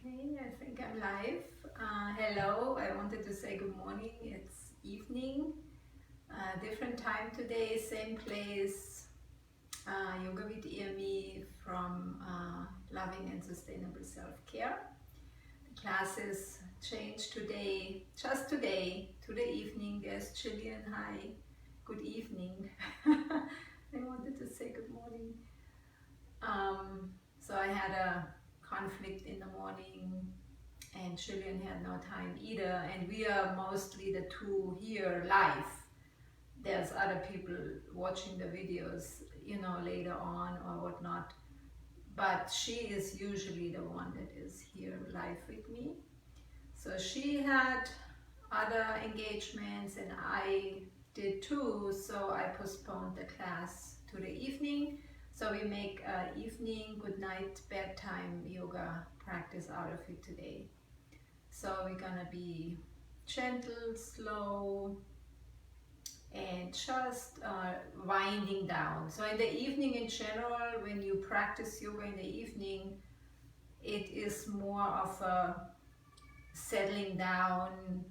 Okay, I think I'm live. Hello, I wanted to say good morning. It's evening, different time today, same place. Yoga with IRMI from Loving and Sustainable Self-Care. The classes changed today, just today, to the evening. There's Chilean. Hi, good evening. I wanted to say good morning. So I had a conflict in the morning and Chilean had no time either, and we are mostly the two here live. There's other people watching the videos, later on or whatnot, but she is usually the one that is here live with me. So she had other engagements and I did too, so I postponed the class to the evening. So we make an evening good night bedtime yoga practice out of it today. So we're gonna be gentle, slow, and just winding down. So in the evening in general, when you practice yoga in the evening, it is more of a settling down,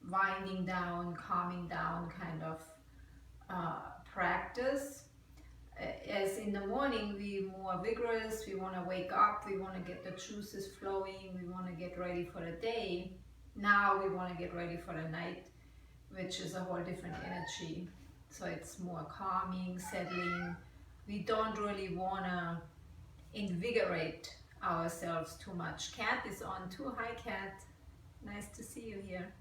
winding down, calming down kind of practice. As in the morning, we're more vigorous, we want to wake up, we want to get the juices flowing, we want to get ready for the day. Now we want to get ready for the night, which is a whole different energy. So it's more calming, settling. We don't really want to invigorate ourselves too much. Cat is on too. Hi Cat, nice to see you here.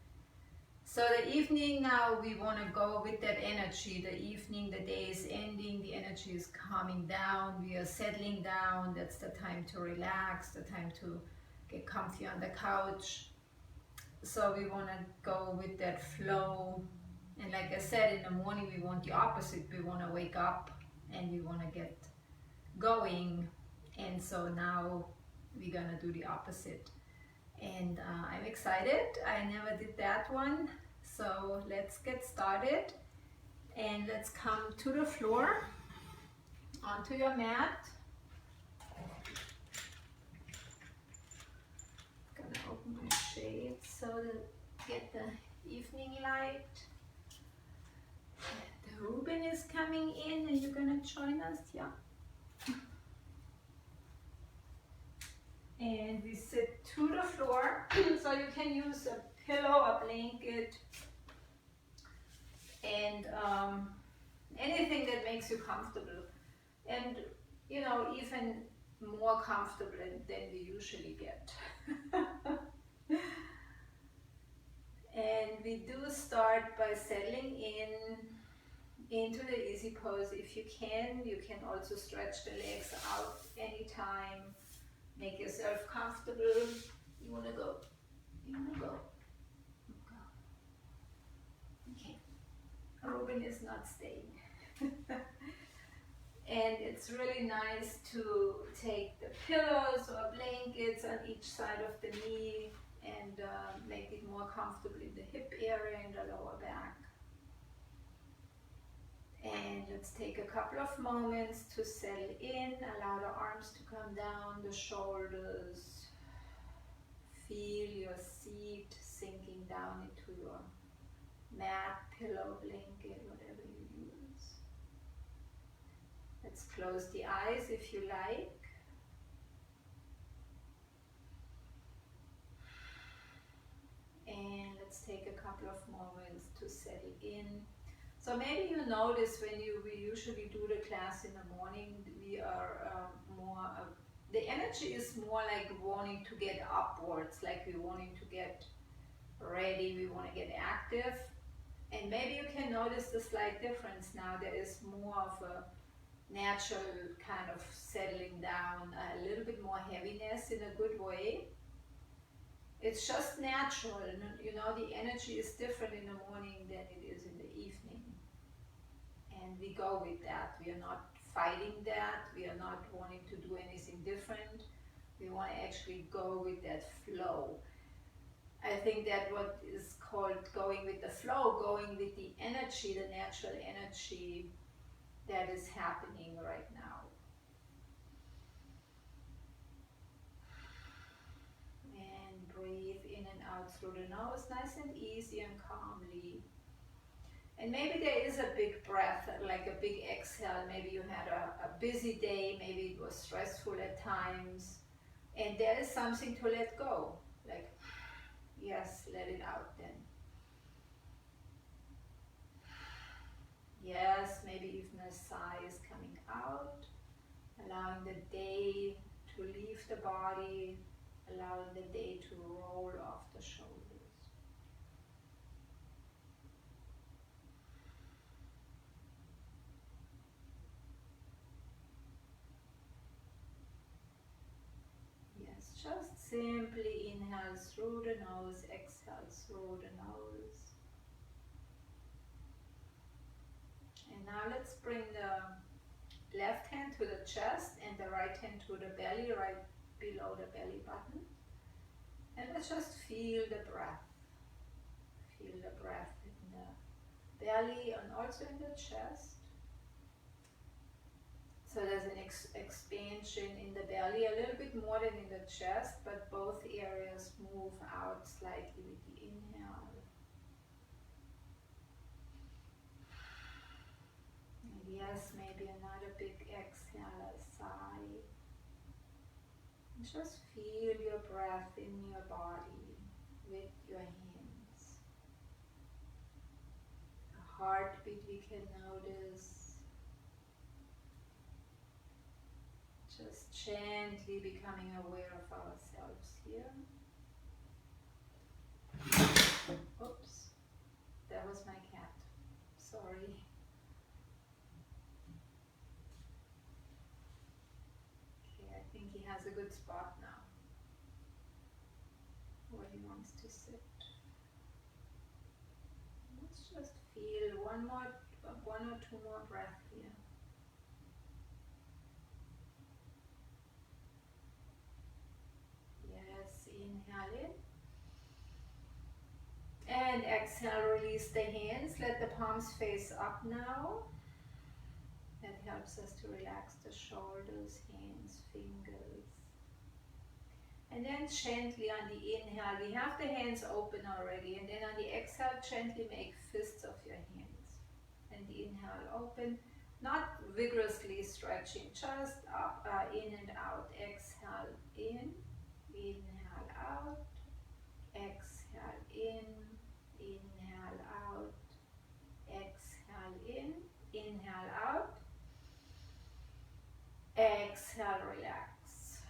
So the evening now, we want to go with that energy. The evening, the day is ending, the energy is calming down, we are settling down. That's the time to relax, the time to get comfy on the couch. So we want to go with that flow. And like I said, in the morning we want the opposite. We want to wake up and we want to get going. And so now we're gonna do the opposite. And I'm excited. I never did that one. So let's get started. And let's come to the floor, onto your mat. Gonna open my shades so that get the evening light. The Ruben is coming in and you're gonna join us, yeah? And we sit to the floor, so you can use a pillow, a blanket, and anything that makes you comfortable. And even more comfortable than we usually get. And we do start by settling into the easy pose. If you can also stretch the legs out anytime. Make yourself comfortable. You wanna go? You wanna go? Go. Okay. Ruben is not staying. And it's really nice to take the pillows or blankets on each side of the knee and make it more comfortable in the hip area and the lower back. And let's take a couple of moments to settle in. Allow the arms to come down, the shoulders. Feel your seat sinking down into your mat, pillow, blanket, whatever you use. Let's close the eyes if you like. And let's take a couple of moments to settle in. So maybe you notice when we usually do the class in the morning, we are the energy is more like wanting to get upwards, like we're wanting to get ready, we want to get active. And maybe you can notice the slight difference now. There is more of a natural kind of settling down, a little bit more heaviness in a good way. It's just natural, the energy is different in the morning than it is in the evening. And we go with that. We are not fighting that. We are not wanting to do anything different. We want to actually go with that flow. I think that what is called going with the flow, going with the energy, the natural energy that is happening right now. breathe in and out through the nose, nice and easy and calmly. And maybe there is a big breath, like a big exhale. Maybe you had a busy day, maybe it was stressful at times. And there is something to let go. Like, yes, let it out then. Yes, maybe even a sigh is coming out, allowing the day to leave the body, allowing the day to roll off the shoulders. Yes, just simply inhale through the nose, exhale through the nose. And now let's bring the left hand to the chest and the right hand to the belly, right below the belly button. And let's just feel the breath. Feel the breath in the belly and also in the chest. So there's an expansion in the belly, a little bit more than in the chest, but both areas move out slightly with the inhale. And yes, maybe another big exhale, a sigh. And just feel your breath in your body with your hands. A heartbeat we can notice. Just gently becoming aware of ourselves here. Oops, that was my cat. Sorry. Okay, I think he has a good spot now where he wants to sit. Let's just feel one or two more breaths here. Yes, inhale in. And exhale, release the hands. Let the palms face up now. That helps us to relax the shoulders, hands, fingers. And then gently on the inhale, we have the hands open already. And then on the exhale, gently make fists of your hands. And the inhale open, not vigorously stretching, just up, in and out. Exhale in, inhale out, exhale in, inhale out, exhale in, inhale out, exhale, relax.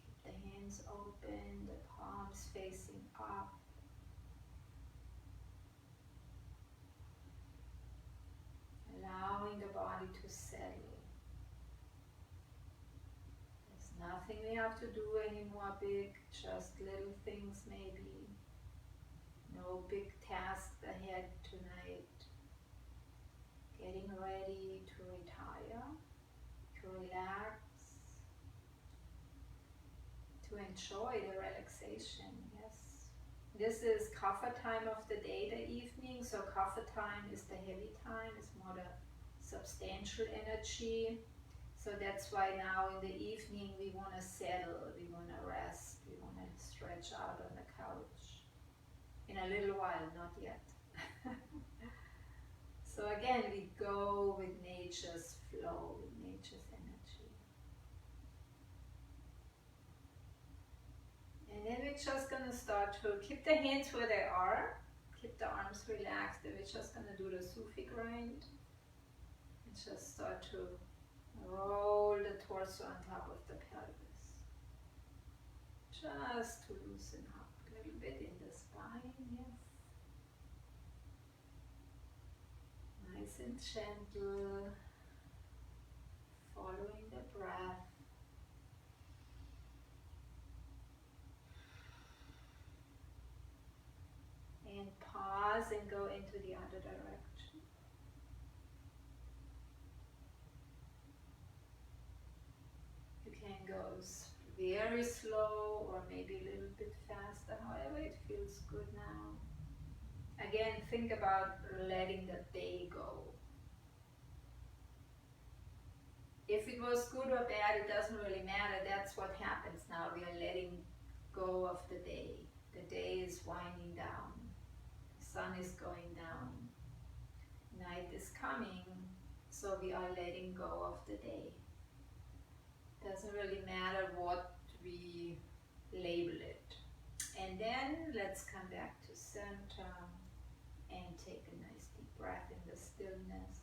Keep the hands open, the palms facing up. Allowing the body to settle. There's nothing we have to do anymore big, just little things maybe. No big task ahead tonight. Getting ready to retire, to relax, to enjoy the relaxation, yes. This is kapha time of the day, the evening, so kapha time is the heavy time, it's more the substantial energy. So that's why now in the evening we want to settle, we want to rest, we want to stretch out on the couch. In a little while, not yet. So again, we go with nature's flow, with nature's energy. And then we're just going to start to keep the hands where they are, keep the arms relaxed, and we're just going to do the Sufi grind. And just start to roll the torso on top of the pelvis. Just to loosen up a little bit in the spine, yes. Nice and gentle, following the breath. And pause and go into the other direction. You can go very slow or maybe a little bit faster, however it feels good now. Again, think about letting the day go. If it was good or bad, it doesn't really matter. That's what happens now. We are letting go of the day. The day is winding down. The sun is going down. Night is coming. So we are letting go of the day. Doesn't really matter what we label it. And then let's come back to center and take a nice deep breath in the stillness.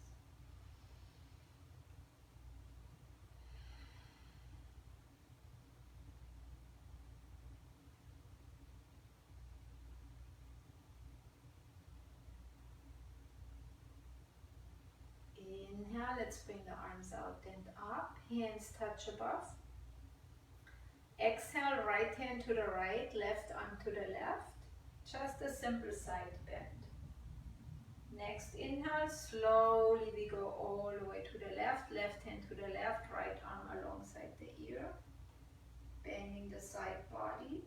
Inhale, let's bring the arms out and up, hands touch above. Exhale, right hand to the right, left arm to the left. Just a simple side bend. Next inhale, slowly we go all the way to the left hand to the left, right arm alongside the ear. Bending the side body.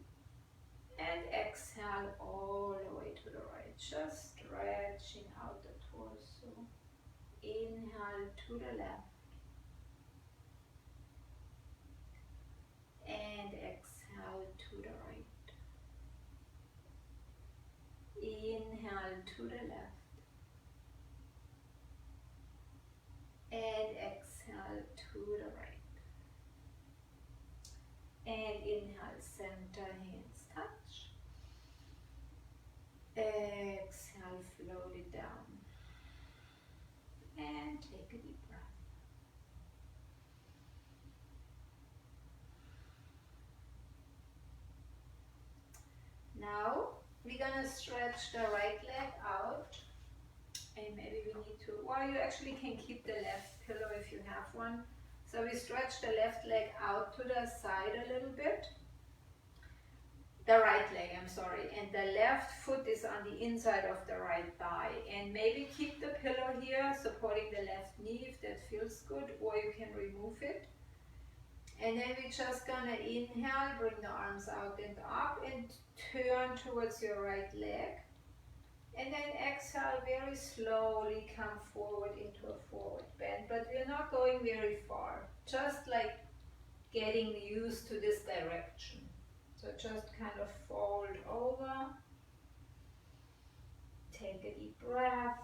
And exhale all the way to the right, just stretching out the torso. Inhale to the left. And exhale to the right. Inhale to the left. And exhale to the right. And inhale, center, hands touch. Exhale, float it down. And take a deep breath. Now we're gonna stretch the right leg out, and maybe we need to, well, you actually can keep the left pillow if you have one. So we stretch the left leg out to the side a little bit. The right leg, I'm sorry, and the left foot is on the inside of the right thigh. And maybe keep the pillow here, supporting the left knee if that feels good, or you can remove it. And then we're just gonna inhale, bring the arms out and up, and turn towards your right leg. And then exhale, very slowly come forward into a forward bend. But we're not going very far, just like getting used to this direction. So just kind of fold over, take a deep breath,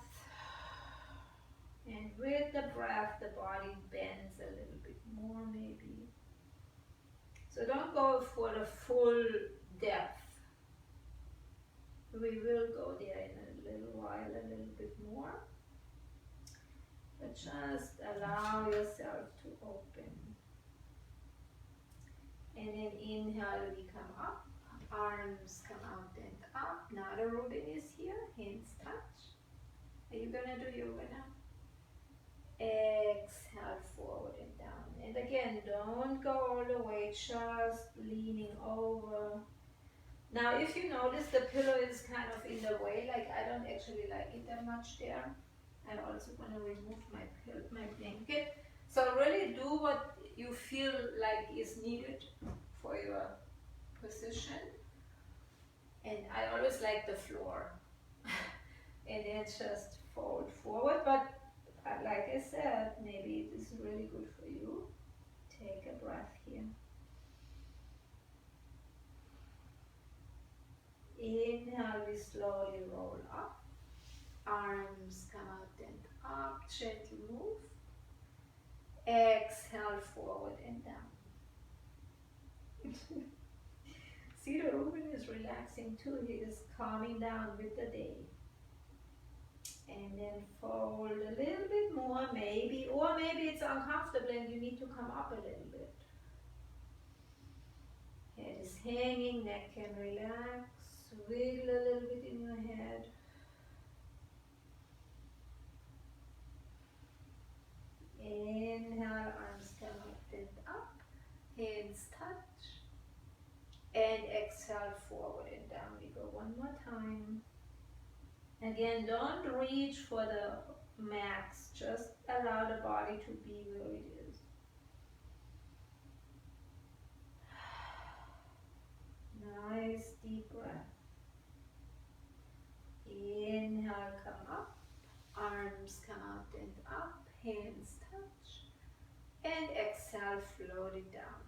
and with the breath the body bends a little bit more maybe. So don't go for the full depth. We will go there in a little while, a little bit more. But just allow yourself to open. And then inhale, we come up, arms come out and up. Now the Reuben is here, hands touch. Are you gonna do yoga now? Exhale, forward and down. And again, don't go all the way, just leaning over. Now if you notice the pillow is kind of in the way, like I don't actually like it that much there. I'm also going to remove my blanket. So really do what you feel like is needed for your position. And I always like the floor. And then just fold forward. But like I said, maybe it is really good for you. Take a breath here. Inhale, we slowly roll up. Arms come out and up, gently move. Exhale, forward and down. See, the Reuben is relaxing too. He is calming down with the day. And then fold a little bit more, maybe, or maybe it's uncomfortable and you need to come up a little bit. Head is hanging, neck can relax. Wiggle a little bit in your head. Inhale, arms come up and up, hands touch, and exhale, forward and down. We go one more time. Again, don't reach for the max, just allow the body to be where it is. Nice deep breath. Inhale, come up, arms come out and up, hands touch, and exhale, float it down,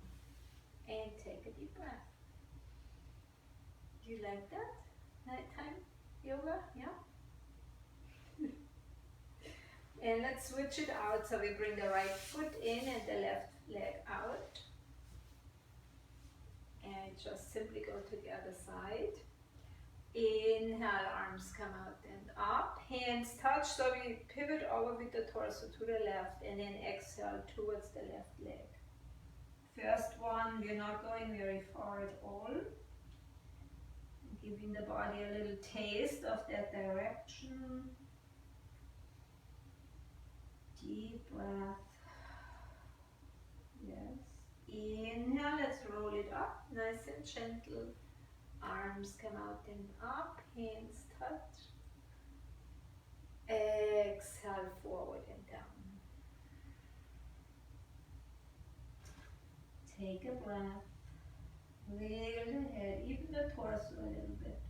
and take a deep breath. You like that? Nighttime yoga? Yeah? And let's switch it out. So we bring the right foot in and the left leg out. And just simply go to the other side. Inhale, arms come out and up. Hands touch, so we pivot over with the torso to the left and then exhale towards the left leg. First one, we're not going very far at all. Giving the body a little taste of that direction. Deep breath. Yes. Inhale, let's roll it up, nice and gentle. Arms come out and up, hands touch. Exhale, forward and down. Take a breath. Wiggle the head, even the torso a little bit.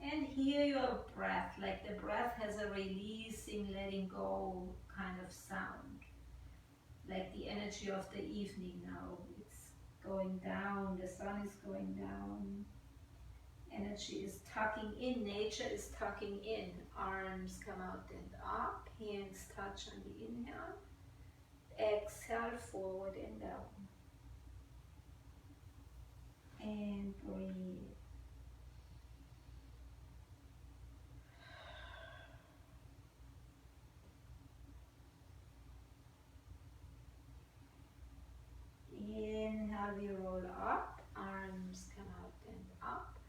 And hear your breath, like the breath has a releasing, letting go kind of sound. Like the energy of the evening now. It's going down, the sun is going down. Energy is tucking in, nature is tucking in. Arms come out and up, hands touch on the inhale. Exhale, forward and down. And breathe. Inhale, we roll up, arms come out and up,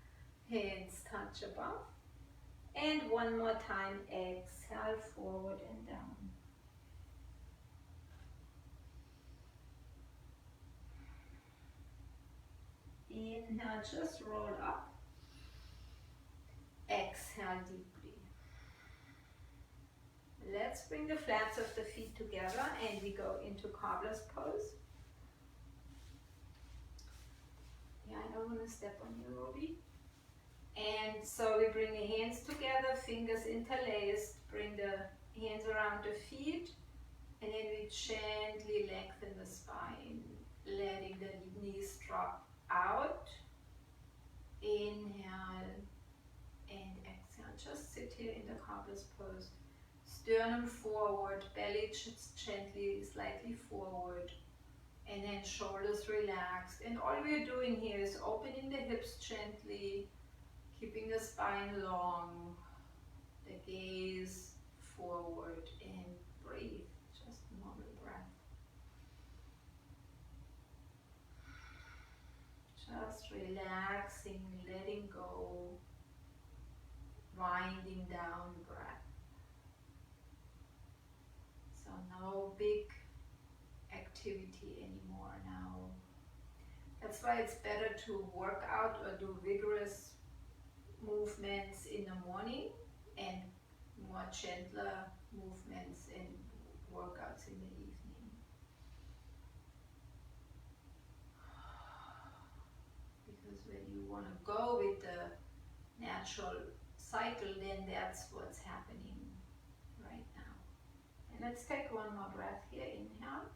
hands touch above. And one more time, exhale, forward and down. Inhale, just roll up. Exhale deeply. Let's bring the flats of the feet together and we go into cobbler's pose. Yeah, I don't want to step on you, Roby. And so we bring the hands together, fingers interlaced, bring the hands around the feet, and then we gently lengthen the spine, letting the knees drop out. Inhale and exhale. Just sit here in the cobbler's pose. Sternum forward, belly just gently, slightly forward. And then shoulders relaxed. And all we're doing here is opening the hips gently, keeping the spine long, the gaze forward, and breathe. Just normal breath. Just relaxing, letting go, winding down the breath. So no big activity anymore now. That's why it's better to work out or do vigorous movements in the morning and more gentler movements and workouts in the evening. Because when you want to go with the natural cycle, then that's what's happening right now. And let's take one more breath here. Inhale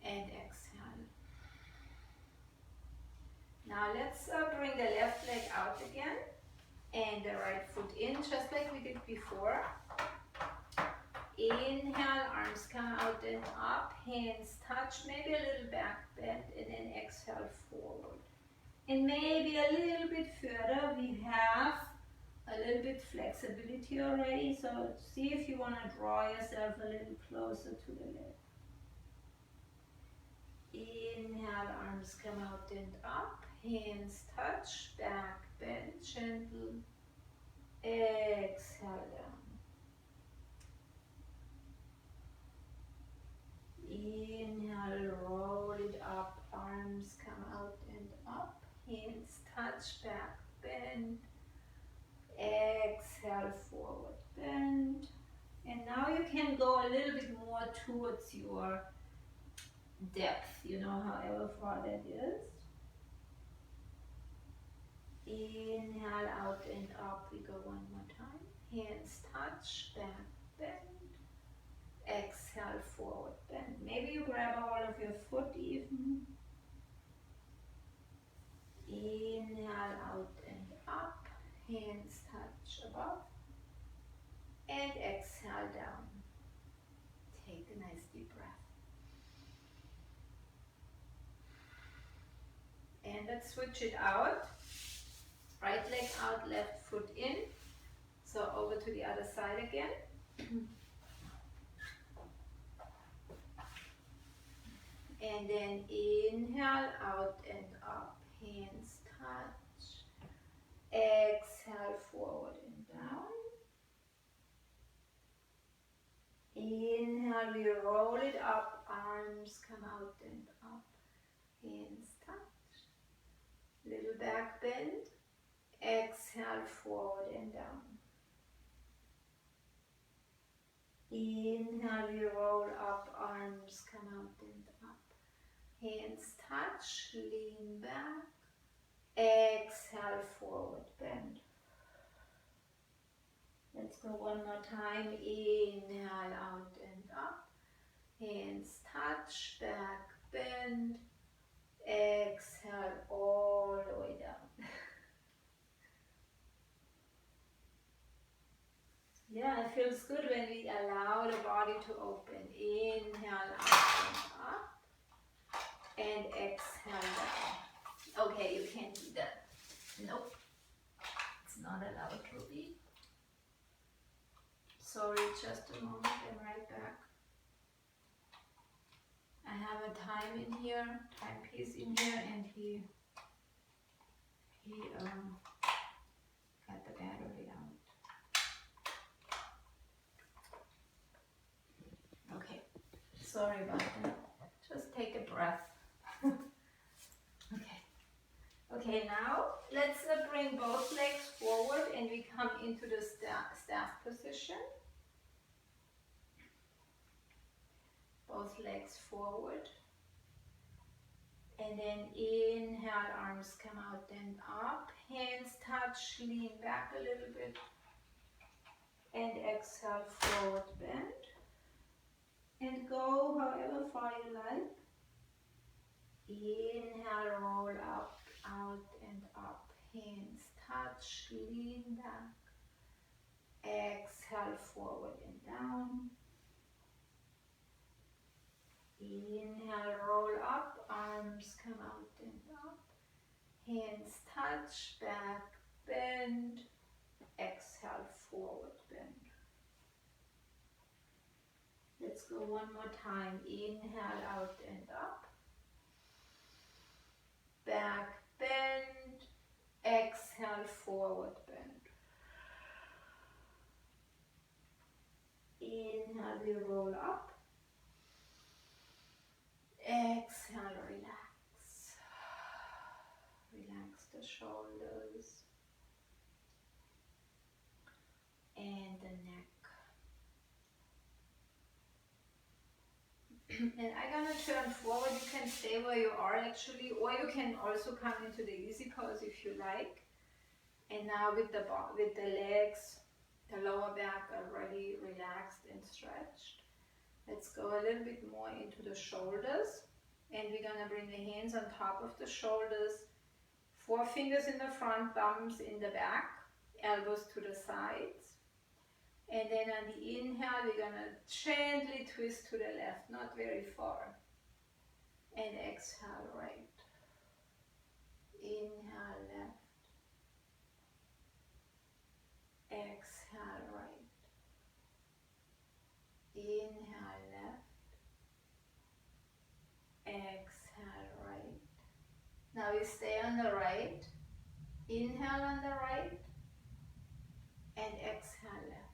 and exhale. Now let's bring the left leg out again and the right foot in, just like we did before. Inhale, arms come out and up, hands touch, maybe a little back bend, and then exhale forward. And maybe a little bit further, we have a little bit flexibility already, so see if you want to draw yourself a little closer to the leg. Inhale, arms come out and up, hands touch, back bend, gentle. Exhale down. Inhale, roll it up, arms come out and up, hands touch, back bend. Exhale, forward bend. And now you can go a little bit more towards your depth, however far that is. Inhale, out and up. We go one more time. Hands touch, back bend. Exhale, forward bend. Maybe you grab a hold of your foot even. Inhale, out and up. Hands touch above. And exhale down. Take a nice deep breath. And let's switch it out. Right leg out, left foot in. So over to the other side again. And then inhale, out and up. Hands touch. Exhale, forward and down. Inhale, we roll it up. Arms come out and up. Hands touch. Little back bend. Exhale, forward and down. Inhale, we roll up. Arms come out and up. Hands touch, lean back. Exhale, forward bend. Let's go one more time. Inhale, out and up. Hands touch, back bend. Exhale, all the way down. Yeah, it feels good when we allow the body to open. Inhale, out and up. And exhale down. Okay, you can't do that. Nope. It's not allowed, Ruby. Sorry, just a moment. I'm right back. I have a timepiece in here, and he got the battery out. Okay, sorry about that. Just take a breath. Okay, now let's bring both legs forward and we come into the staff position. Both legs forward. And then inhale, arms come out and up. Hands touch, lean back a little bit. And exhale, forward bend. And go however far you like. Inhale, roll up, out and up. Hands touch, lean back. Exhale, forward and down. Inhale, roll up, arms come out and up. Hands touch, back bend. Exhale, forward bend. Let's go one more time. Inhale, out and up. Back bend. Exhale, forward bend. Inhale, we roll up. Exhale, relax. Relax the shoulders and the neck. And I'm gonna turn forward. You can stay where you are actually, or you can also come into the easy pose if you like. And now with the legs, the lower back already relaxed and stretched. Let's go a little bit more into the shoulders. And we're gonna bring the hands on top of the shoulders. 4 fingers in the front, thumbs in the back, elbows to the sides. And then on the inhale, we're gonna gently twist to the left, not very far. And exhale, right. Inhale, left. Exhale, right. Inhale, left. Exhale, right. Now we stay on the right. Inhale on the right. And exhale, left.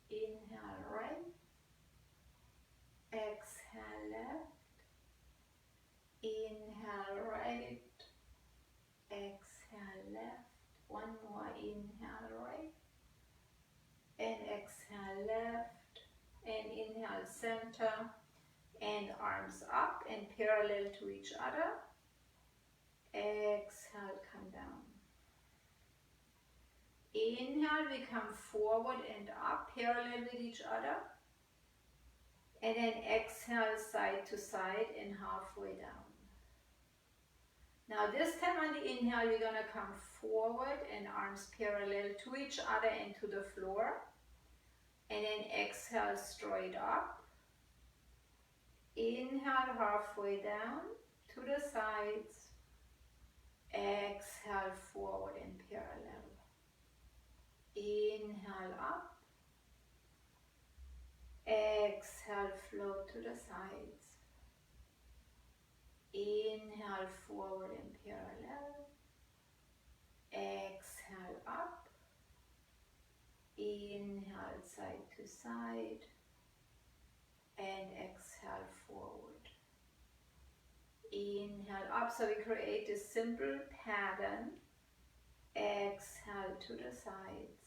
Inhale, right. Exhale, left. Inhale, right. Exhale, left. One more. Inhale, right. And exhale, left. And inhale, center. And arms up and parallel to each other. Exhale, come down. Inhale, we come forward and up, parallel with each other. And then exhale side to side and halfway down. Now this time on the inhale, you're gonna come forward and arms parallel to each other and to the floor. And then exhale straight up. Inhale halfway down to the sides. Exhale forward and parallel. Inhale up. Exhale float to the sides. Inhale forward and parallel. Exhale up. Inhale side to side. And exhale forward. Inhale up, so we create a simple pattern. Exhale to the sides.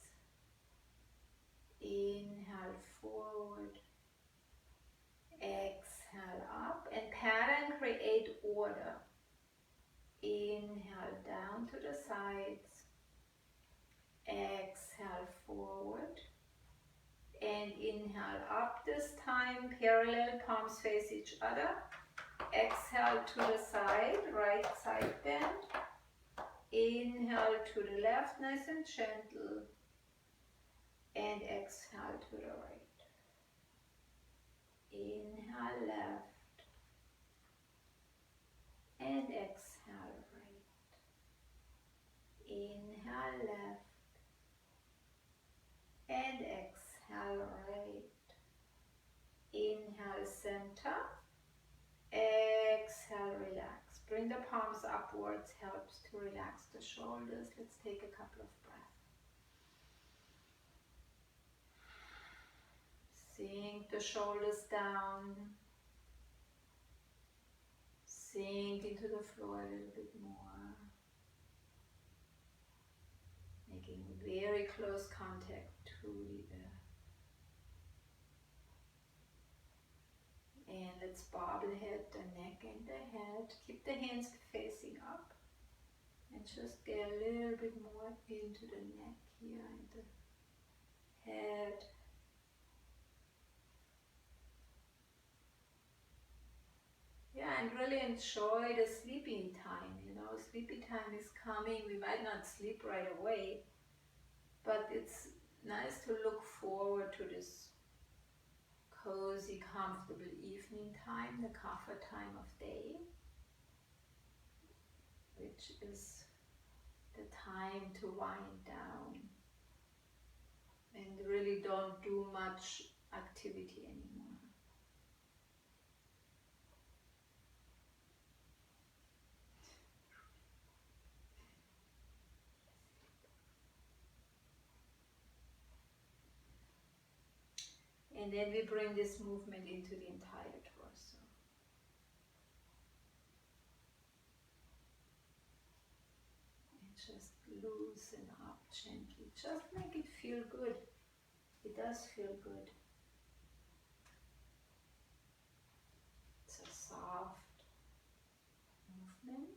Inhale forward. Exhale up. And pattern create order. Inhale down to the sides. Exhale forward. And inhale up this time. Parallel palms face each other. Exhale to the side, right side bend. Inhale to the left, nice and gentle. And exhale to the right. Inhale left. And exhale right. Inhale left. And exhale right. Inhale center. Exhale, relax. Bring the palms upwards, helps to relax the shoulders. Let's take a couple of breaths. Sink the shoulders down. Sink into the floor a little bit more. Making very close contact to the earth. And let's bobblehead the neck and the head. Keep the hands facing up. And just get a little bit more into the neck here and the head. Yeah, and really enjoy the sleeping time. You know, sleepy time is coming. We might not sleep right away, but it's nice to look forward to this cozy, comfortable evening time, the comfort time of day, which is the time to wind down and really don't do much activity anymore. And then we bring this movement into the entire torso. And just loosen up gently. Just make it feel good. It does feel good. It's a soft movement.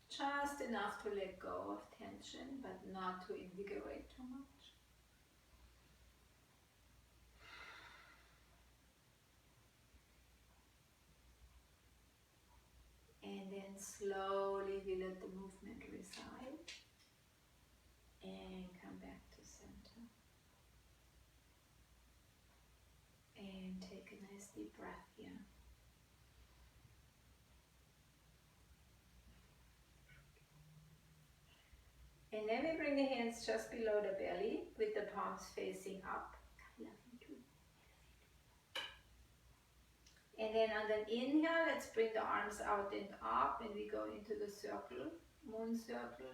Just enough to let go of tension, but not to invigorate too much. And then slowly we let the movement reside and come back to center. And take a nice deep breath here. And then we bring the hands just below the belly with the palms facing up. And then on the inhale, let's bring the arms out and up, and we go into the circle, moon circle.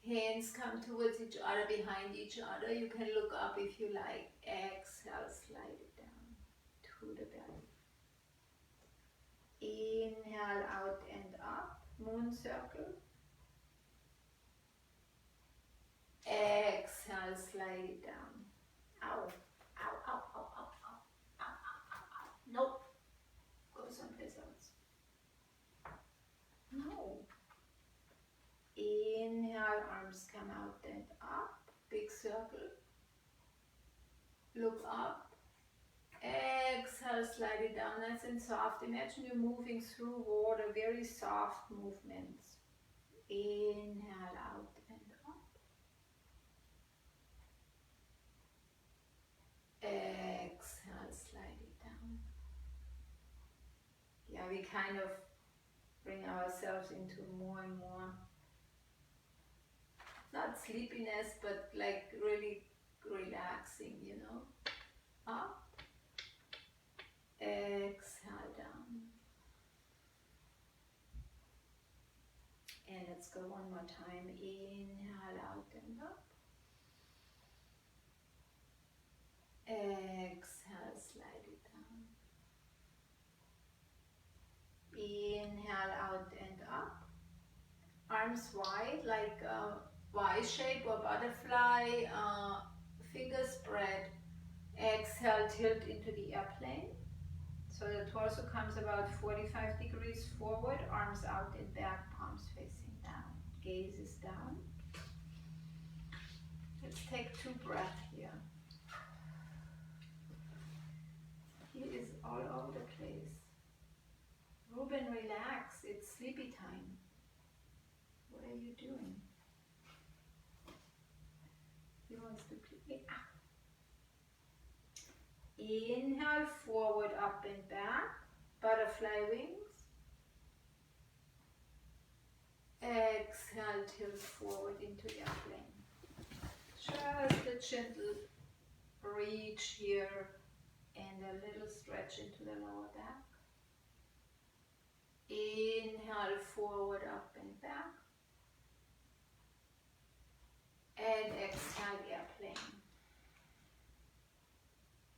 Hands come towards each other, behind each other. You can look up if you like. Exhale, slide it down to the belly. Inhale, out and up, moon circle. Exhale, slide it down. Ow, ow, ow, ow, ow, ow, ow, ow, ow, ow. Nope. Go someplace else. No. Inhale, arms come out and up. Big circle. Look up. Exhale. Exhale, slide it down nice and soft. Imagine you're moving through water, very soft movements. Inhale out and up. Exhale, slide it down. Yeah, we kind of bring ourselves into more and more, not sleepiness, but like really relaxing, you know. Up. Exhale down. And let's go one more time. Inhale out and up. Exhale, slide it down. Inhale out and up. Arms wide like a Y shape or butterfly. Fingers spread. Exhale, tilt into the airplane. So the torso comes about 45 degrees forward, arms out and back, palms facing down. Gaze is down. Let's take 2 breaths here. He is all over the place. Ruben, relax. It's sleepy time. What are you doing? He wants to play. Inhale, forward, up and back. Butterfly wings. Exhale, tilt forward into airplane. Just a gentle reach here and a little stretch into the lower back. Inhale, forward, up and back. And exhale, airplane.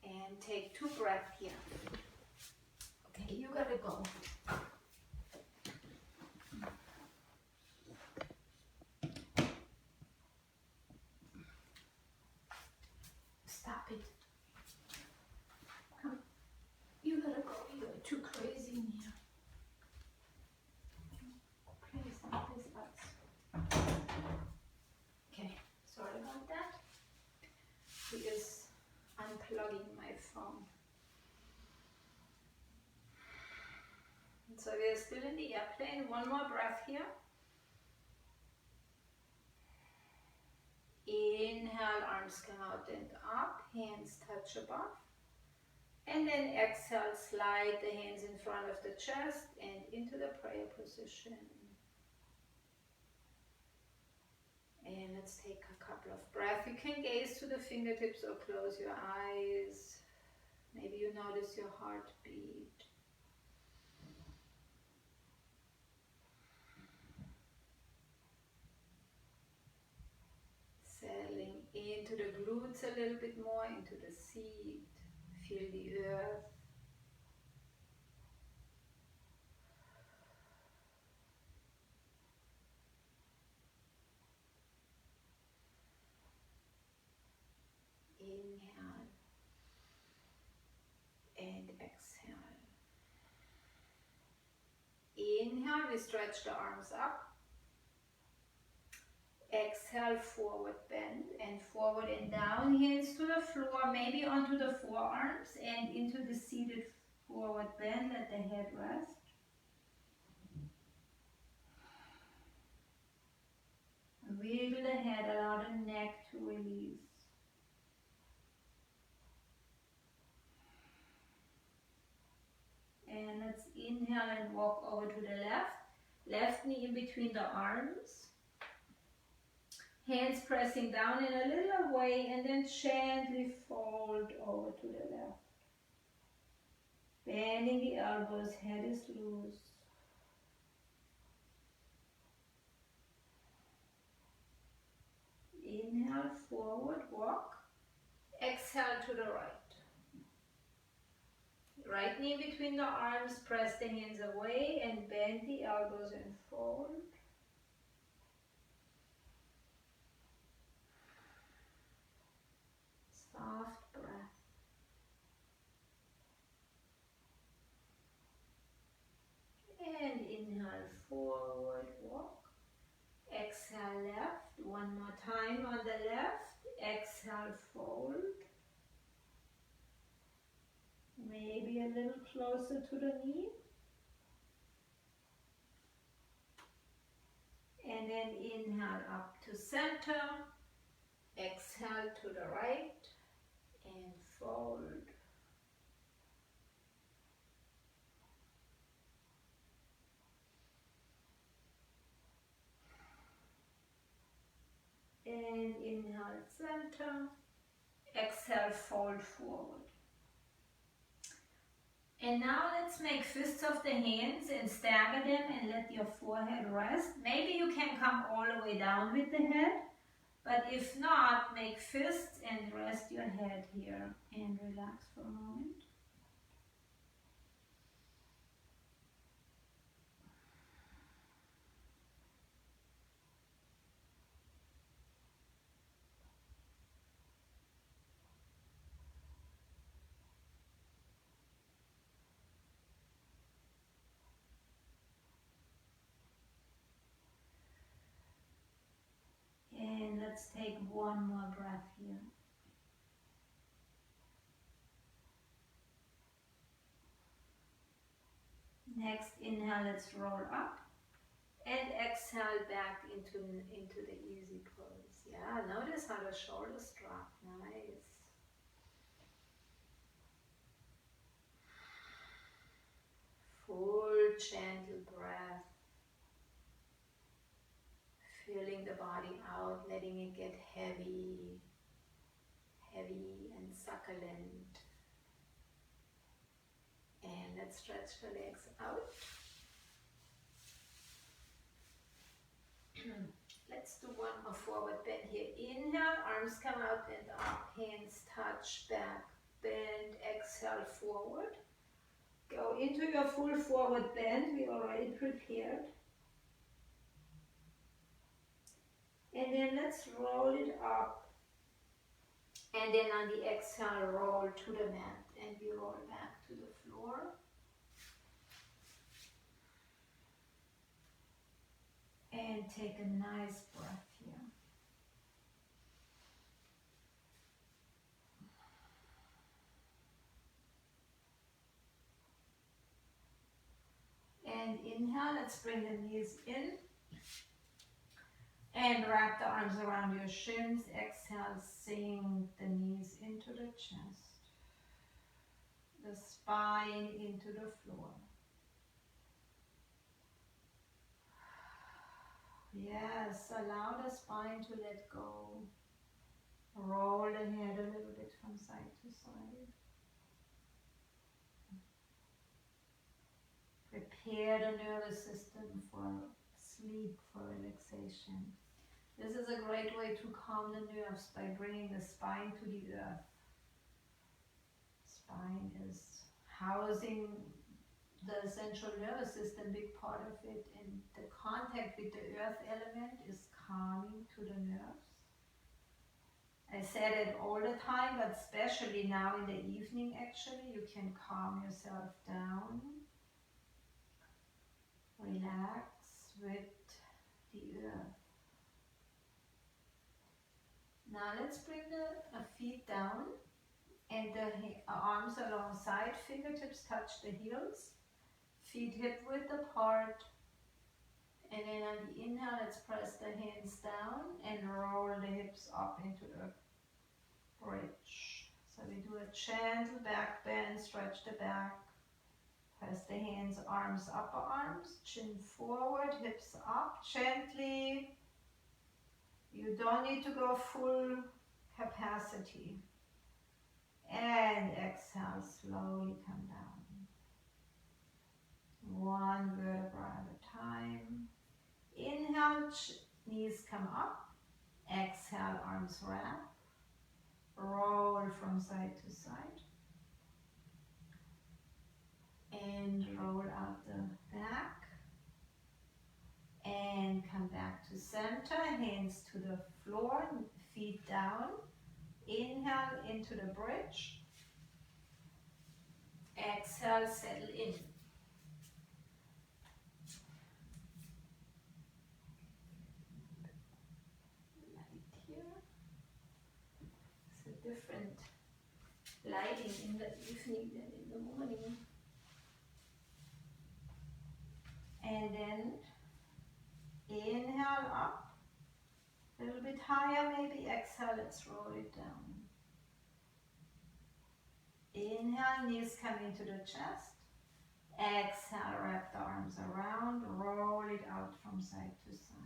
And take 2 breaths here. Okay, you gotta go. Stop it. Come. You gotta go. You're too crazy in here. Please, please, okay, sorry about that. He is unplugging my phone. So we are still in the airplane. One more breath here. Inhale, arms come out and up, hands touch above. And then exhale, slide the hands in front of the chest and into the prayer position. And let's take a couple of breaths. You can gaze to the fingertips or close your eyes. Maybe you notice your heartbeat. Settling into the glutes a little bit more, into the seat. Feel the earth. Inhale and exhale. Inhale, we stretch the arms up. Exhale, forward bend and forward and down, hands to the floor, maybe onto the forearms and into the seated forward bend. Let the head rest. Wiggle the head, allow the neck to release. And let's inhale and walk over to the left. Left knee in between the arms. Hands pressing down in a little way and then gently fold over to the left. Bending the elbows, head is loose. Inhale, forward, walk. Exhale to the right. Right knee between the arms, press the hands away and bend the elbows and fold. Soft breath. And inhale, forward, walk. Exhale, left. One more time on the left. Exhale, fold. maybe a little closer to the knee. And then inhale up to center, exhale to the right, and fold. And inhale center, exhale fold forward. And now let's make fists of the hands and stagger them and let your forehead rest. Maybe you can come all the way down with the head, but if not, make fists and rest your head here and relax for a moment. And let's take one more breath here. Next inhale, let's roll up. And exhale back into the easy pose. Yeah, notice how the shoulders drop. Nice. Full gentle breath. Feeling the body out, letting it get heavy, heavy and succulent. And let's stretch the legs out. Let's do one more forward bend here. Inhale, arms come out and up, hands touch, back, bend, exhale, forward. Go into your full forward bend, we already prepared. And then let's roll it up. And then on the exhale, roll to the mat and we roll back to the floor. And take a nice breath here. And inhale, let's bring the knees in. And wrap the arms around your shins. Exhale, sink the knees into the chest. The spine into the floor. Yes, allow the spine to let go. Roll the head a little bit from side to side. Prepare the nervous system for sleep, for relaxation. This is a great way to calm the nerves by bringing the spine to the earth. Spine is housing the central nervous system, big part of it, and the contact with the earth element is calming to the nerves. I said it all the time, but especially now in the evening, actually, you can calm yourself down. Relax with the earth. Now let's bring the feet down and the arms alongside, fingertips touch the heels, feet hip width apart. And then on the inhale, let's press the hands down and roll the hips up into the bridge. So we do a gentle back bend, stretch the back. Press the hands, arms, upper arms, chin forward, hips up gently. You don't need to go full capacity. And exhale, slowly come down. One vertebra at a time. Inhale, knees come up. Exhale, arms wrap. Roll from side to side. And roll out the back. And come back to center, hands to the floor, feet down. Inhale into the bridge. Exhale, settle in. Light here. It's a different lighting in the evening than in the morning. And then inhale up, a little bit higher maybe. Exhale, let's roll it down. Inhale, knees come into the chest. Exhale, wrap the arms around, roll it out from side to side.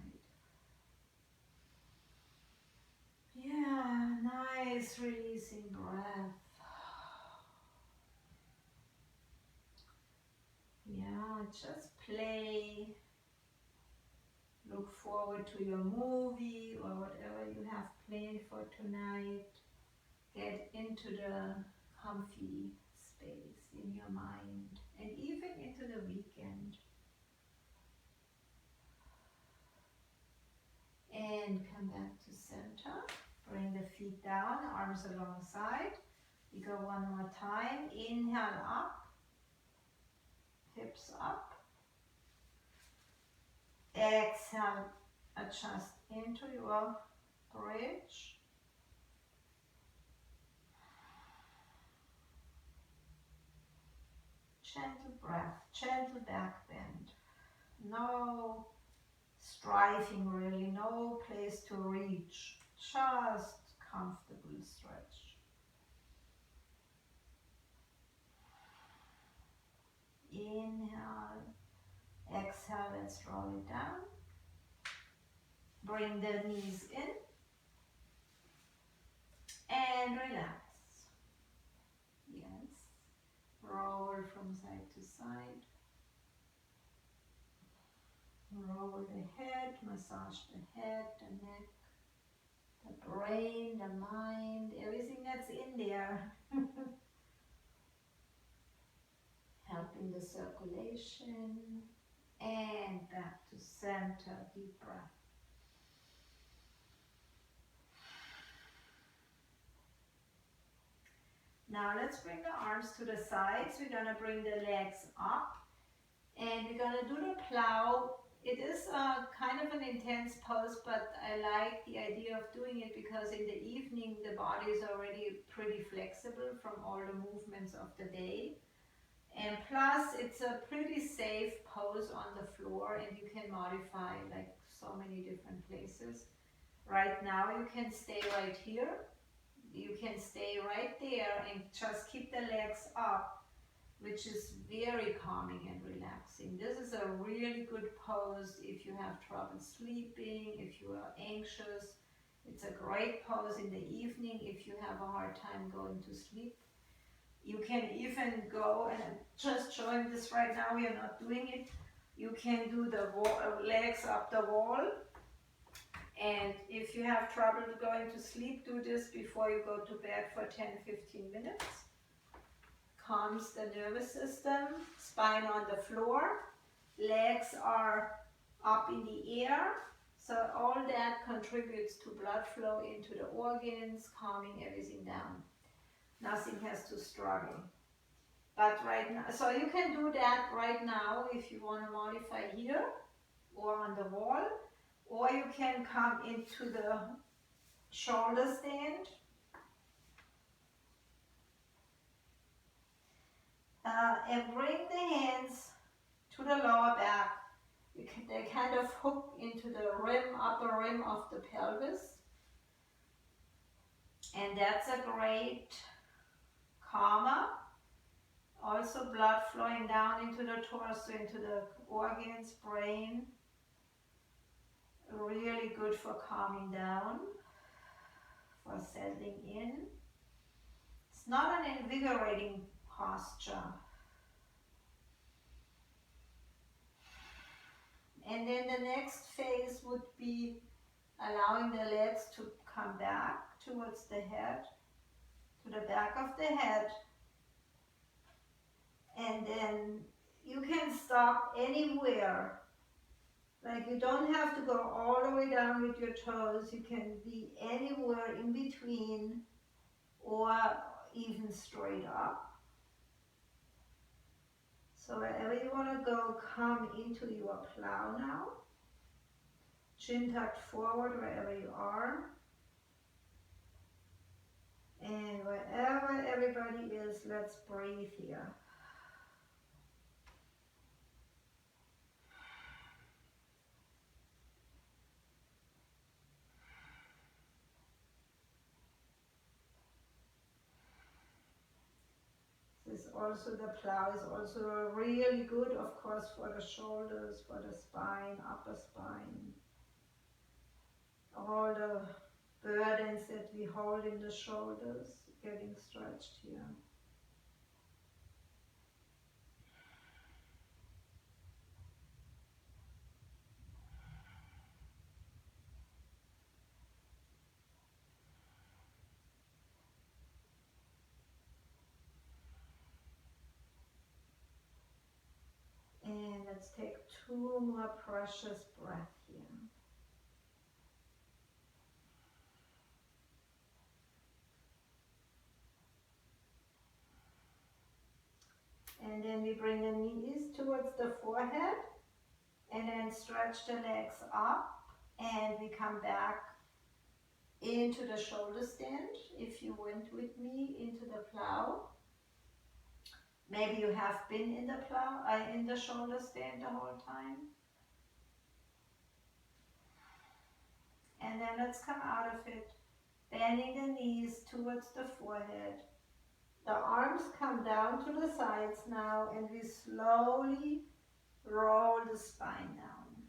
Yeah, nice releasing breath. Yeah, just play. Look forward to your movie or whatever you have planned for tonight. Get into the comfy space in your mind and even into the weekend. And come back to center. Bring the feet down, arms alongside. We go one more time. Inhale up, hips up. Exhale, adjust into your bridge. Gentle breath, gentle back bend. No striving really, no place to reach. Just comfortable stretch. Inhale, exhale, let's roll it down. Bring the knees in and relax. Yes. Roll from side to side. Roll the head, massage the head, the neck, the brain, the mind, everything that's in there. Helping the circulation. And back to center, deep breath. Now let's bring the arms to the sides. We're going to bring the legs up and we're going to do the plow. It is a kind of an intense pose, but I like the idea of doing it because in the evening the body is already pretty flexible from all the movements of the day. And plus it's a pretty safe pose on the floor and you can modify like so many different places. Right now you can stay right here. You can stay right there and just keep the legs up, which is very calming and relaxing. This is a really good pose if you have trouble sleeping, if you are anxious. It's a great pose in the evening if you have a hard time going to sleep. You can even go, and I'm just showing this right now, we are not doing it. You can do the legs up the wall. And if you have trouble going to sleep, do this before you go to bed for 10-15 minutes. Calms the nervous system, spine on the floor, legs are up in the air. So all that contributes to blood flow into the organs, calming everything down. Nothing has to struggle. But right now, so you can do that right now if you want to modify here or on the wall. Or you can come into the shoulder stand. And bring the hands to the lower back. They kind of hook into the upper rim of the pelvis. And that's a great calmer. Also blood flowing down into the torso, into the organs, brain. Really good for calming down, for settling in. It's not an invigorating posture. And then the next phase would be allowing the legs to come back towards the head, to the back of the head. And then you can stop anywhere. Like you don't have to go all the way down with your toes. You can be anywhere in between or even straight up. So wherever you want to go, come into your plow now. Chin tucked forward wherever you are. And wherever everybody is, let's breathe here. This also, the plow is also really good, of course, for the shoulders, for the spine, upper spine. All the burdens that we hold in the shoulders getting stretched here. And let's take 2 more precious breaths here. And then we bring the knees towards the forehead and then stretch the legs up, and we come back into the shoulder stand. If you went with me into the plow, maybe you have been in the plow, in the shoulder stand the whole time. And then let's come out of it, bending the knees towards the forehead. The arms come down to the sides now, and we slowly roll the spine down.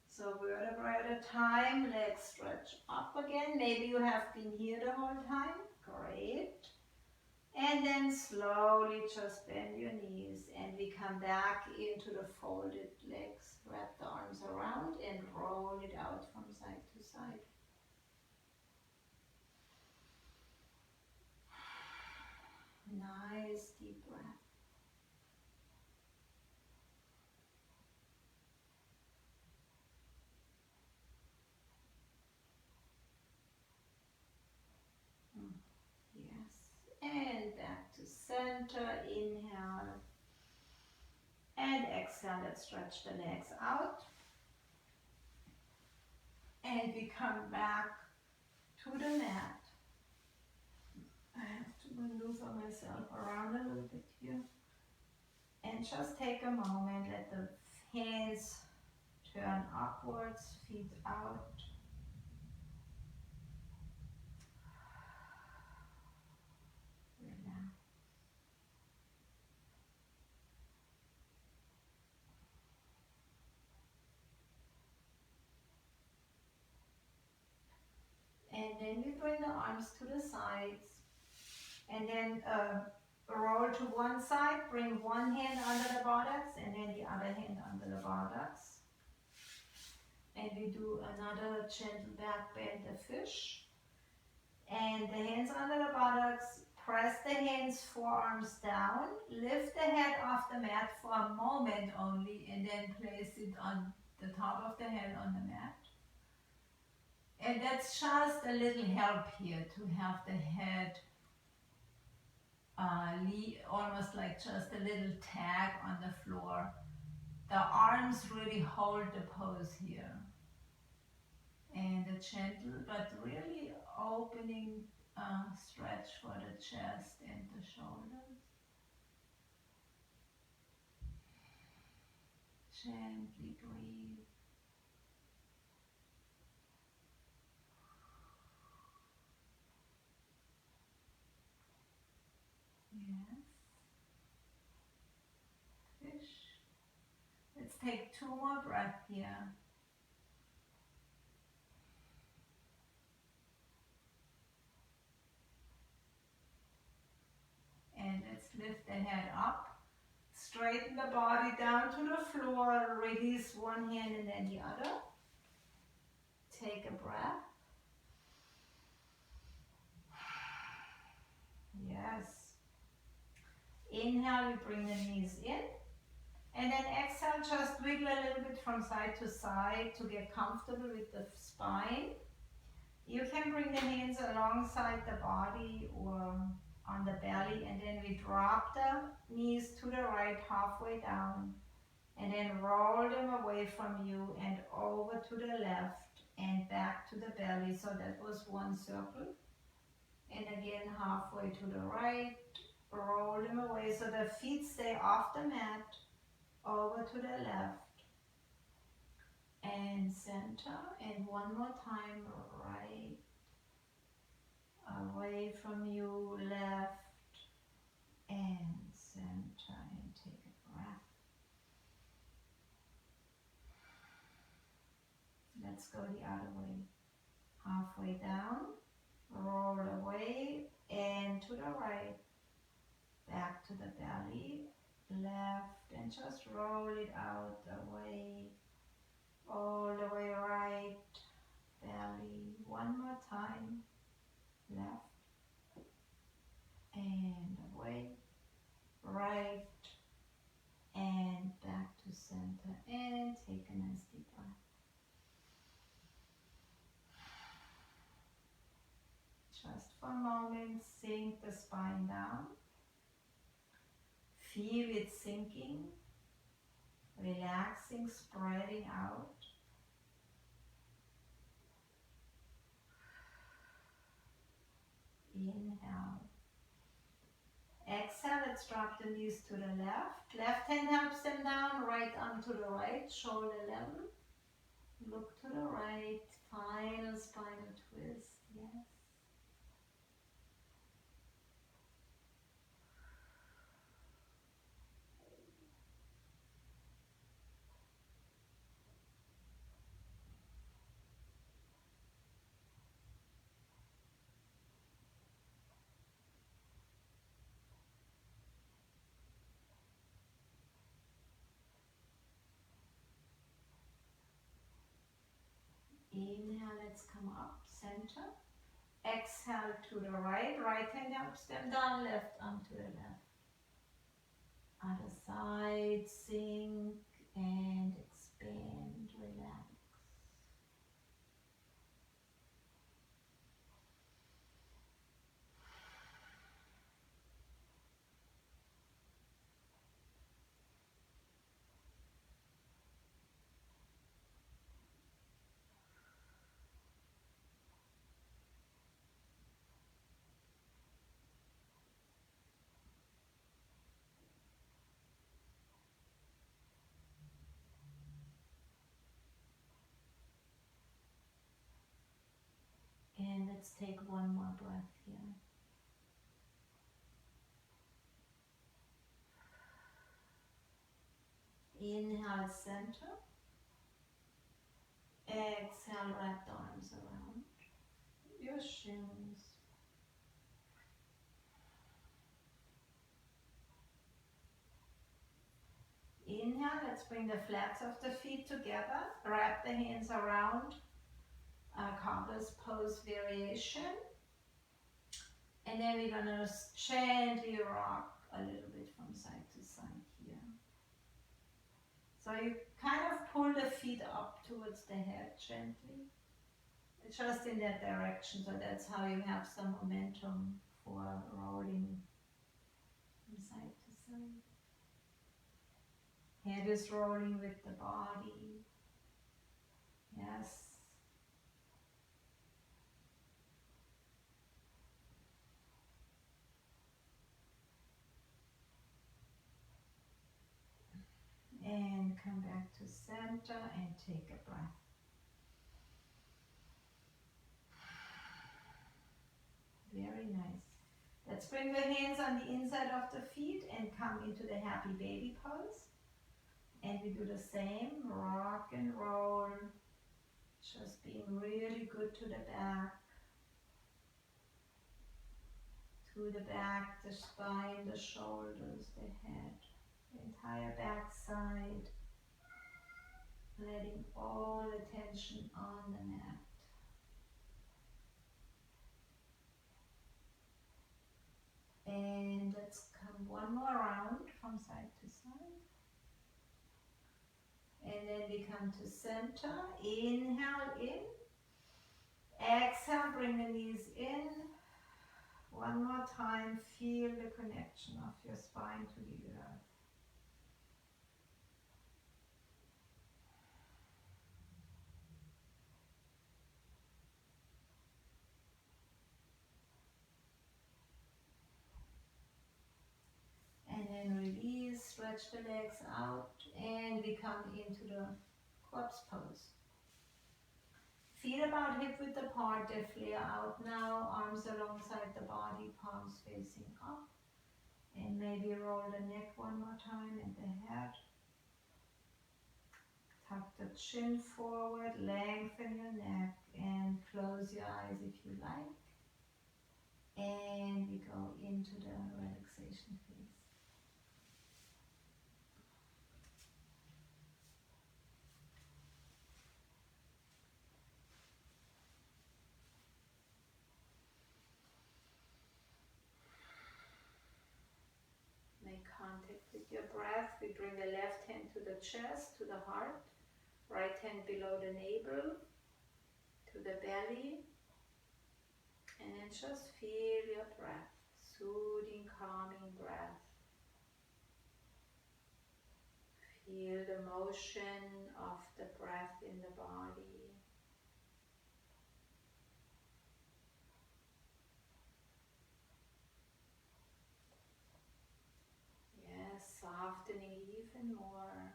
So vertebra at a time, legs stretch up again. Maybe you have been here the whole time. Great. And then slowly just bend your knees, and we come back into the folded legs. Wrap the arms around and roll it out from side to side. Nice deep breath. Yes. And back to center. Inhale. And exhale. Let's stretch the legs out. And we come back to the mat. I have to maneuver myself around a little bit here. And just take a moment, let the hands turn upwards, feet out. Relax. And then we bring the arms to the sides. And then roll to one side, bring one hand under the buttocks and then the other hand under the buttocks. And we do another gentle back bend, the fish. And the hands under the buttocks, press the hands, forearms down, lift the head off the mat for a moment only, and then place it on the top of the head on the mat. And that's just a little help here to have the head almost like just a little tag on the floor. The arms really hold the pose here. And a gentle but really opening stretch for the chest and the shoulders. Gently breathe. Yes. Fish. Let's take 2 more breaths here. And let's lift the head up. Straighten the body down to the floor. Release one hand and then the other. Take a breath. Yes. Inhale, we bring the knees in. And then exhale, just wiggle a little bit from side to side to get comfortable with the spine. You can bring the hands alongside the body or on the belly, and then we drop the knees to the right halfway down, and then roll them away from you and over to the left and back to the belly. So that was one circle. And again, halfway to the right, roll them away so the feet stay off the mat, over to the left, and center, and one more time, right, away from you, left, and center, and take a breath. Let's go the other way. Halfway down, roll away, and to the right, back to the belly, left, and just roll it out away, all the way right, belly, one more time, left, and away, right, and back to center, and take a nice deep breath. Just for a moment, sink the spine down, feel it sinking, relaxing, spreading out. Inhale. Exhale, let's drop the knees to the left. Left hand helps them down, right arm to the right, shoulder level. Look to the right, final spinal twist, yes. Inhale, let's come up, center. Exhale to the right, right hand helps them down, left arm to the left. Other side, sink and expand, relax. And let's take one more breath here. Inhale, center. Exhale, wrap the arms around your shins. Inhale, let's bring the flats of the feet together. Wrap the hands around cobbler's pose variation. And then we're going to gently rock a little bit from side to side here. So you kind of pull the feet up towards the head gently. Just in that direction, so that's how you have some momentum for rolling from side to side. Head is rolling with the body. Yes. And come back to center and take a breath. Very nice. Let's bring the hands on the inside of the feet and come into the happy baby pose. And we do the same, rock and roll, just being really good to the back, the spine, the shoulders, the head, the entire back side, letting all the tension on the mat. And let's come one more round from side to side. And then we come to center. Inhale in. Exhale, bring the knees in. One more time, feel the connection of your spine to the earth. release, stretch the legs out, and we come into the corpse pose. Feet about hip width apart, they flare out now, arms alongside the body, palms facing up. And maybe roll the neck one more time and the head. Tuck the chin forward, lengthen your neck, and close your eyes if you like. And we go into the relaxation phase. Make contact with your breath. We bring the left hand to the chest, to the heart. Right hand below the navel, to the belly. And then just feel your breath. Soothing, calming breath. Feel the motion of the breath in the body. Yes, softening even more.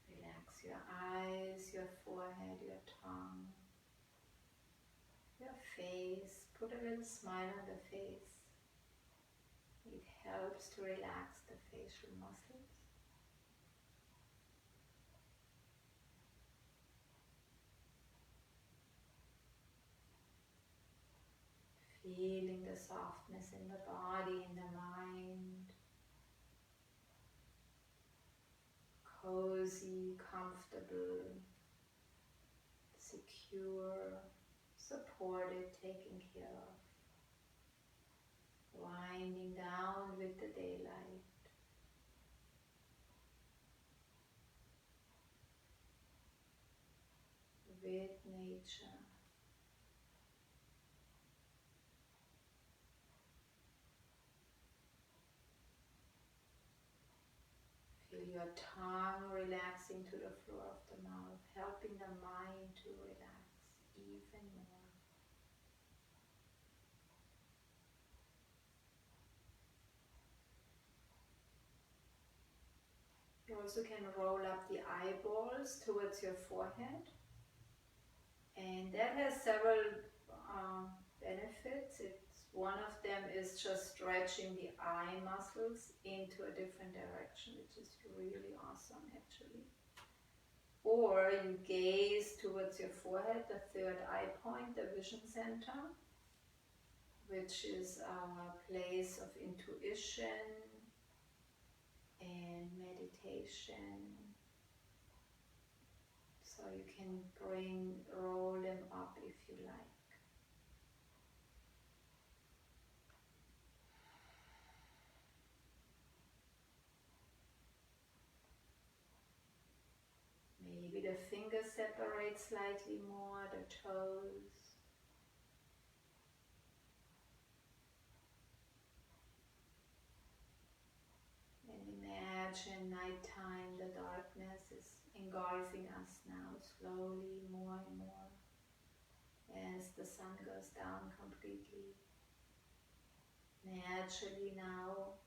Relax your eyes, your forehead, your tongue, your face. Put a little smile on the face. It helps to relax the facial muscles. Feeling the softness in the body, in the mind. Cozy, comfortable, secure, supported, taken care of. Winding down with the daylight. With nature. Feel your tongue relaxing to the floor of the mouth, helping the mind to relax even more. You also can roll up the eyeballs towards your forehead, and that has several benefits. One of them is just stretching the eye muscles into a different direction, which is really awesome actually. Or you gaze towards your forehead, the third eye point, the vision center, which is our place of intuition and meditation. So you can roll them up if you like. Maybe the fingers separate slightly more, the toes. And imagine nighttime, the darkness is engulfing us now, slowly, more and more, as the sun goes down completely. Naturally now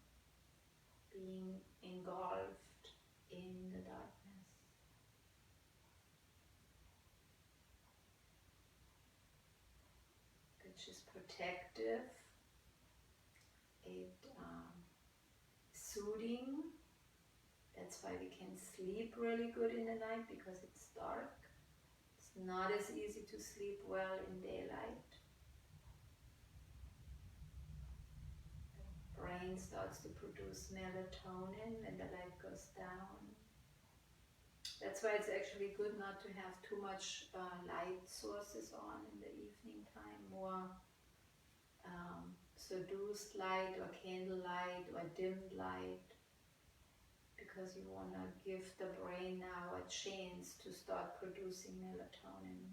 being engulfed in the darkness. Which is protective, it soothing. That's why we can sleep really good in the night, because it's dark. It's not as easy to sleep well in daylight. The brain starts to produce melatonin when the light goes down. That's why it's actually good not to have too much light sources on in the evening time. More seduced light or candlelight or dimmed light, because you want to give the brain now a chance to start producing melatonin.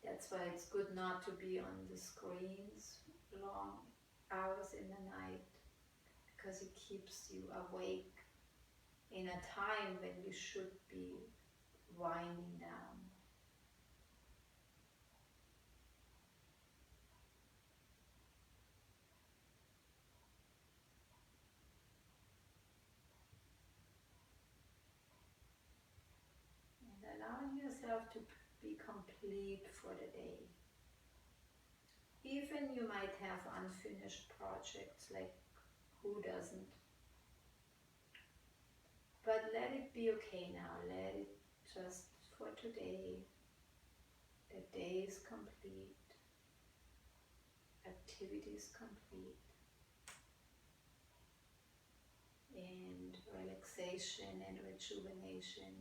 That's why it's good not to be on the screens long hours in the night, because it keeps you awake in a time when you should be winding down. be complete for the day. Even you might have unfinished projects, like who doesn't? But let it be okay now. Let it just for today. The day is complete. Activity is complete. And relaxation and rejuvenation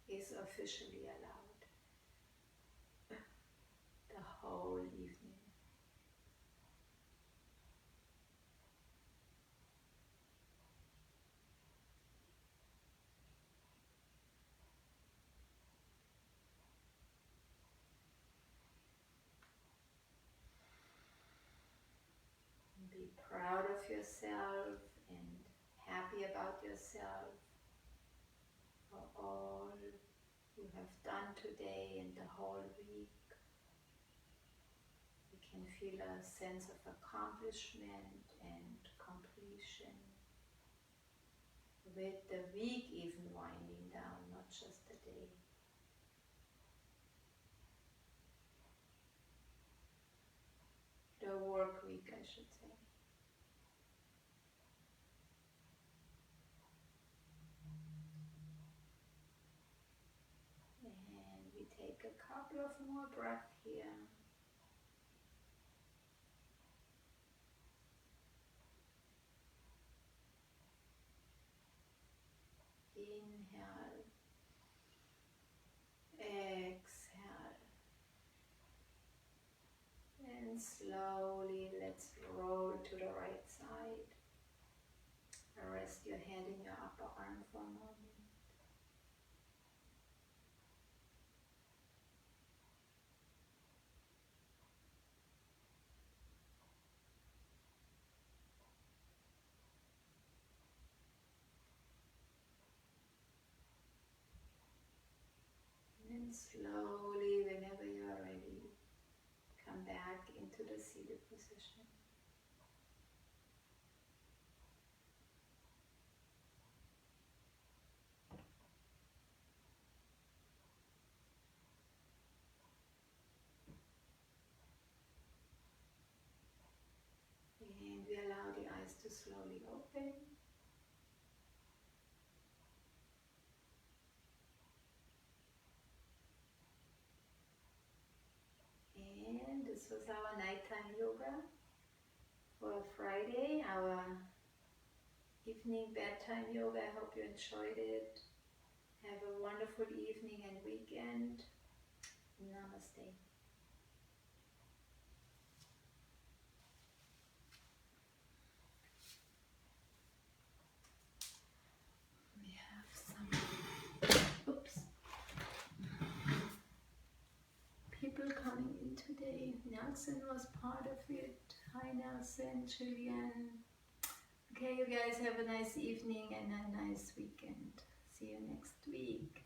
is officially allowed the whole evening. Be proud of yourself and happy about yourself for all you have done today and the whole week. You can feel a sense of accomplishment and completion with the week even winding down, not just the day. The work week, I should say. And we take a couple of more breaths here. Inhale, exhale, and slowly let's roll to the right side. Rest your head in your upper arm for a moment. And slowly, whenever you are ready, come back into the seated position. And we allow the eyes to slowly open. And this was our nighttime yoga for Friday, our evening bedtime yoga. I hope you enjoyed it. Have a wonderful evening and weekend. Namaste. We have some people coming in today. Nelson was part of it. Hi Nelson, Julian. Okay, you guys have a nice evening and a nice weekend. See you next week.